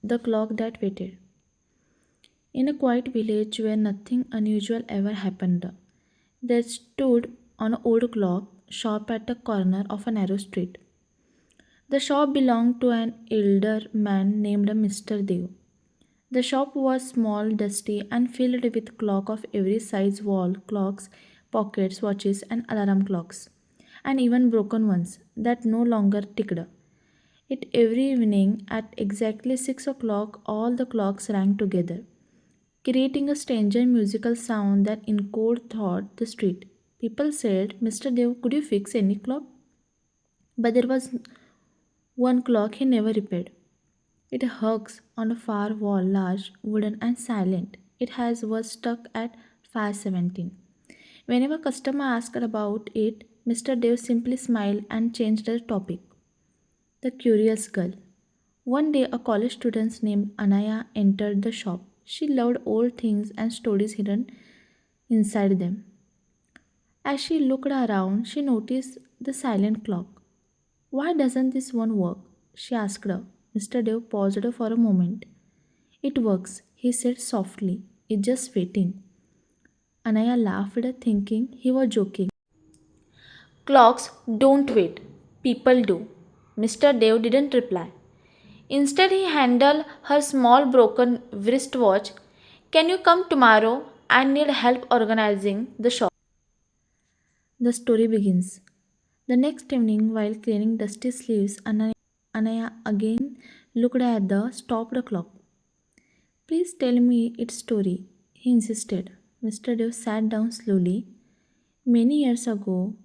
The clock that waited. In a quiet village where nothing unusual ever happened, there stood an old clock shop at the corner of a narrow street. The shop belonged to an elder man named Mr. Dev. The shop was small, dusty, and filled with clocks of every size wall clocks, pockets, watches, and alarm clocks, and even broken ones that no longer ticked. It every evening at exactly 6 o'clock, all the clocks rang together, creating a stranger musical sound that echoed throughout the street. People said, Mr. Dev, could you fix any clock? But there was one clock he never repaired. It hugs on a far wall, large, wooden, and silent. It has was stuck at 517. Whenever customer asked about it, Mr. Dev simply smiled and changed the topic. The curious girl. One day, a college student named Anaya entered the shop. She loved old things and stories hidden inside them. As she looked around, she noticed the silent clock. Why doesn't this one work? She asked her. Mr. Dev paused for a moment. It works, he said softly. It's just waiting. Anaya laughed, thinking he was joking. Clocks don't wait. People do. Mr. Dev didn't reply. Instead, he handed her small broken wristwatch. Can you come tomorrow? I need help organizing the shop. The story begins. The next evening, while cleaning dusty sleeves, Anaya again looked at the stopped clock. Please tell me its story, he insisted. Mr. Dev sat down slowly. Many years ago,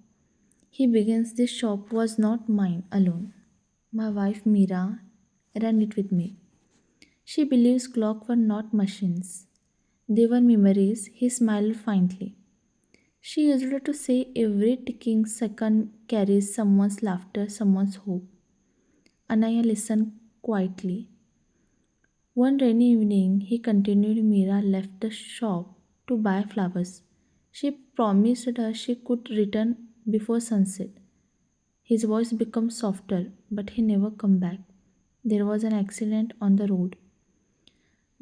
he begins this shop was not mine alone. My wife Meera ran it with me. She believes clocks were not machines. They were memories. He smiled faintly. She used to say every ticking second carries someone's laughter, someone's hope. Anaya listened quietly. One rainy evening, he continued, Meera left the shop to buy flowers. She promised her she could return before sunset. His voice became softer, but he never come back. There was an accident on the road.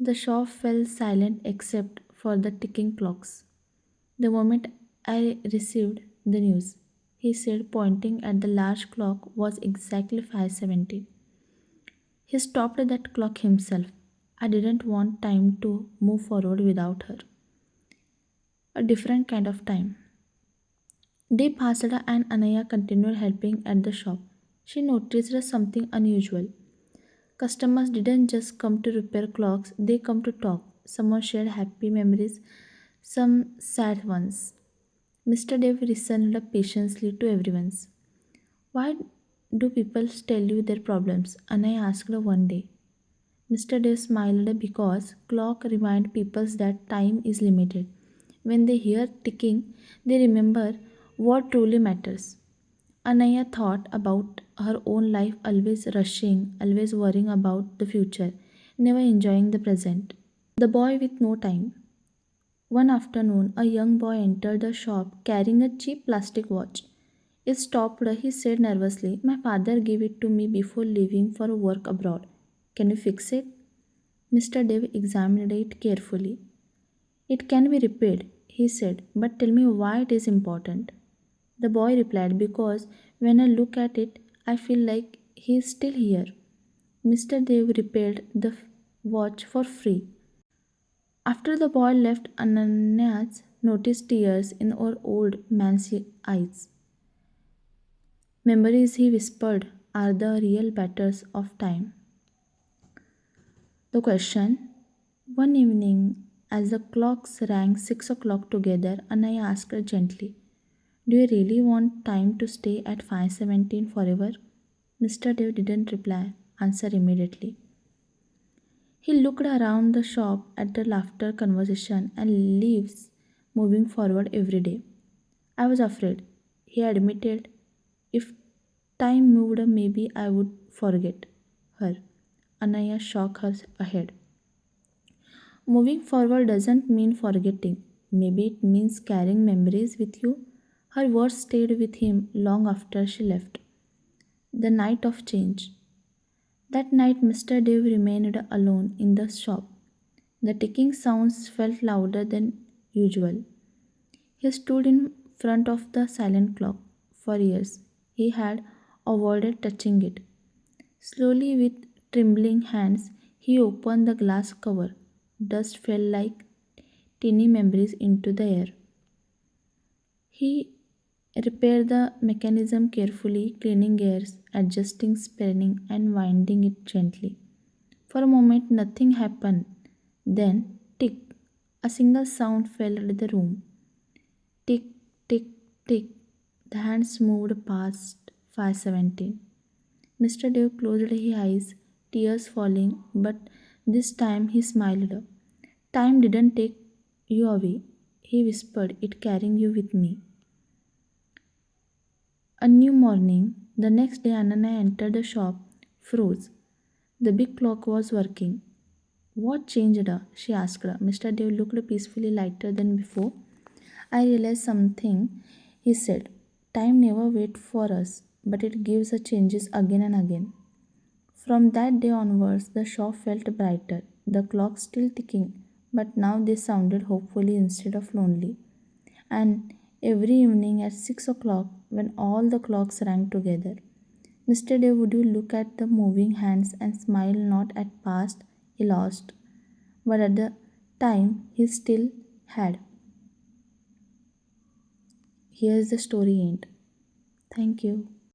The shop fell silent except for the ticking clocks. The moment I received the news, he said, pointing at the large clock, was exactly 5:17. He stopped that clock himself. I didn't want time to move forward without her. A different kind of time. Day passed and Anaya continued helping at the shop. She noticed something unusual. Customers didn't just come to repair clocks, they come to talk. Someone shared happy memories, some sad ones. Mr. Dev listened patiently to everyone's. Why do people tell you their problems? Anaya asked one day. Mr. Dev smiled because clock remind people that time is limited. When they hear ticking, they remember what truly matters. Anaya thought about her own life, always rushing, always worrying about the future, never enjoying the present. The boy with no time. One afternoon, a young boy entered the shop carrying a cheap plastic watch. It stopped, he said nervously. My father gave it to me before leaving for work abroad. Can you fix it? Mr. Dev examined it carefully. It can be repaired, he said, but tell me why it is important. The boy replied, because when I look at it, I feel like he is still here. Mr. Dev repaired the watch for free. After the boy left, Ananias noticed tears in our old man's eyes. Memories, he whispered, are the real batters of time. The question. One evening, as the clocks rang 6 o'clock together, Anaya asked her gently, do you really want time to stay at 517 forever? Mr. Dev didn't answer immediately. He looked around the shop at the laughter, conversation, and leaves moving forward every day. I was afraid, he admitted. If time moved, maybe I would forget her. Anaya shook her head. Moving forward doesn't mean forgetting. Maybe it means carrying memories with you. Her words stayed with him long after she left. The night of change. That night, Mr. Dave remained alone in the shop. The ticking sounds felt louder than usual. He stood in front of the silent clock. For years, he had avoided touching it. Slowly, with trembling hands, he opened the glass cover. Dust fell like tiny memories into the air. He repaired the mechanism carefully, cleaning gears, adjusting spinning, and winding it gently. For a moment, nothing happened. Then, tick, a single sound filled the room. Tick, tick, tick. The hands moved past 5:17. Mr. Dave closed his eyes, tears falling, but this time he smiled. Time didn't take you away, he whispered, it carrying you with me. A new morning, the next day Ananya entered the shop, froze. The big clock was working. What changed? She asked. Mr. Dev looked peacefully lighter than before. I realized something, he said. Time never waits for us, but it gives us changes again and again. From that day onwards, the shop felt brighter, the clock still ticking, but now they sounded hopefully instead of lonely. And every evening at 6 o'clock, when all the clocks rang together, Mr. Dev would you look at the moving hands and smile not at past he lost, but at the time he still had. Here's the story end. Thank you.